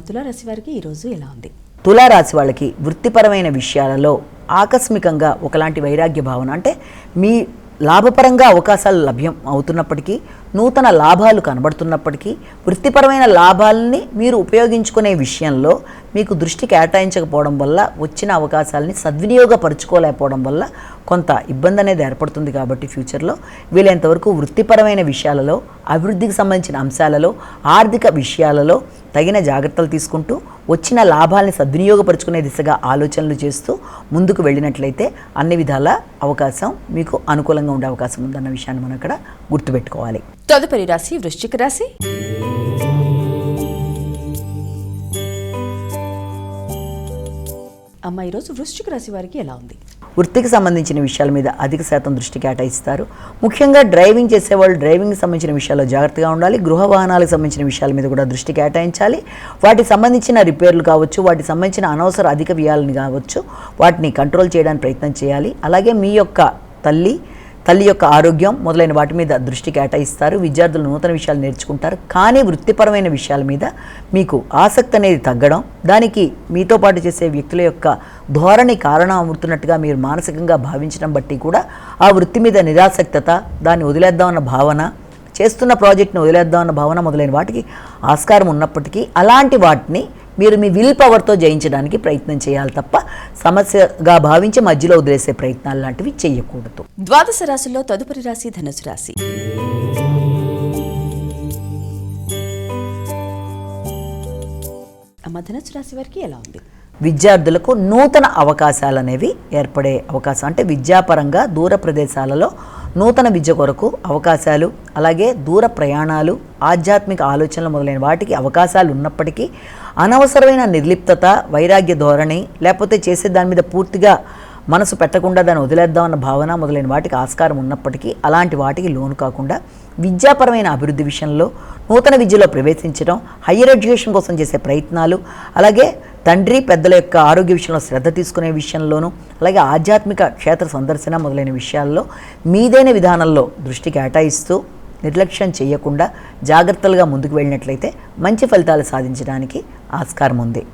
తులారాశి వారికి ఈరోజు ఎలా ఉంది? తులారాశి వాళ్ళకి వృత్తిపరమైన విషయాలలో ఆకస్మికంగా ఒకలాంటి వైరాగ్య భావన, అంటే మీ లాభపరంగా అవకాశాలు లభ్యం అవుతున్నప్పటికీ, నూతన లాభాలు కనబడుతున్నప్పటికీ, వృత్తిపరమైన లాభాలని మీరు ఉపయోగించుకునే విషయంలో మీకు దృష్టి కేటాయించకపోవడం వల్ల, వచ్చిన అవకాశాలని సద్వినియోగపరుచుకోలేకపోవడం వల్ల కొంత ఇబ్బంది అనేది ఏర్పడుతుంది. కాబట్టి ఫ్యూచర్లో వీలైనంతవరకు వృత్తిపరమైన విషయాలలో, అభివృద్ధికి సంబంధించిన అంశాలలో, ఆర్థిక విషయాలలో తగిన జాగ్రత్తలు తీసుకుంటూ వచ్చిన లాభాలని సద్వినియోగపరుచుకునే దిశగా ఆలోచనలు చేస్తూ ముందుకు వెళ్ళినట్లయితే అన్ని విధాల అవకాశం మీకు అనుకూలంగా ఉండే అవకాశం ఉందన్న విషయాన్ని మనం ఇక్కడ గుర్తుపెట్టుకోవాలి. తదుపరి రాశి వృశ్చిక రాశి. అమ్మ, ఈరోజు వృశ్చిక రాశి వారికి ఎలా ఉంది? వృత్తికి సంబంధించిన విషయాల మీద అధిక శాతం దృష్టి కేటాయిస్తారు. ముఖ్యంగా డ్రైవింగ్ చేసేవాళ్ళు డ్రైవింగ్కి సంబంధించిన విషయాల్లో జాగ్రత్తగా ఉండాలి. గృహ వాహనాలకు సంబంధించిన విషయాల మీద కూడా దృష్టి కేటాయించాలి. వాటికి సంబంధించిన రిపేర్లు కావచ్చు, వాటికి సంబంధించిన అనవసర అధిక వ్యయాలను కావచ్చు, వాటిని కంట్రోల్ చేయడానికి ప్రయత్నం చేయాలి. అలాగే మీ యొక్క తల్లి యొక్క ఆరోగ్యం మొదలైన వాటి మీద దృష్టి కేటాయిస్తారు. విద్యార్థులు నూతన విషయాలు నేర్చుకుంటారు. కానీ వృత్తిపరమైన విషయాల మీద మీకు ఆసక్తి అనేది తగ్గడం, దానికి మీతో పాటు చేసే వ్యక్తుల యొక్క ధోరణి కారణం అవుతున్నట్టుగా మీరు మానసికంగా భావించడం బట్టి కూడా ఆ వృత్తి మీద నిరాసక్తత, దాన్ని వదిలేద్దామన్న భావన, చేస్తున్న ప్రాజెక్ట్ని వదిలేద్దామన్న భావన మొదలైన వాటికి ఆస్కారం ఉన్నప్పటికీ అలాంటి వాటిని మీరు మీ విల్ పవర్తో జయించడానికి ప్రయత్నం చేయాలి తప్ప సమస్యగా భావించి మధ్యలో వదిలేసే ప్రయత్నాలు లాంటివి చేయకూడదు. ద్వాదశ రాశుల్లో తదుపరి రాశి ధనుసు రాశి. అమ్మ, ధనుసు రాశి వారికి ఎలా ఉంది? విద్యార్థులకు నూతన అవకాశాలు అనేవి ఏర్పడే అవకాశం, అంటే విద్యాపరంగా దూర ప్రదేశాలలో నూతన విద్య కొరకు అవకాశాలు, అలాగే దూర ప్రయాణాలు, ఆధ్యాత్మిక ఆలోచనలు మొదలైన వాటికి అవకాశాలు ఉన్నప్పటికీ అనవసరమైన నిర్లిప్తత, వైరాగ్య ధోరణి, లేకపోతే చేసే దాని మీద పూర్తిగా మనసు పెట్టకుండా దాన్ని వదిలేద్దామన్న భావన మొదలైన వాటికి ఆస్కారం ఉన్నప్పటికీ అలాంటి వాటికి లోను కాకుండా విద్యాపరమైన అభివృద్ధి విషయంలో, నూతన విద్యలో ప్రవేశించడం, హయ్యర్ ఎడ్యుకేషన్ కోసం చేసే ప్రయత్నాలు, అలాగే తండ్రి పెద్దల యొక్క ఆరోగ్య విషయంలో శ్రద్ధ తీసుకునే విషయంలోనూ, అలాగే ఆధ్యాత్మిక క్షేత్ర సందర్శన మొదలైన విషయాల్లో మీదైన విధానంలో దృష్టి కేటాయిస్తూ నిర్లక్ష్యం చేయకుండా జాగ్రత్తలుగా ముందుకు వెళ్ళినట్లయితే మంచి ఫలితాలు సాధించడానికి ఆస్కారం ఉంది.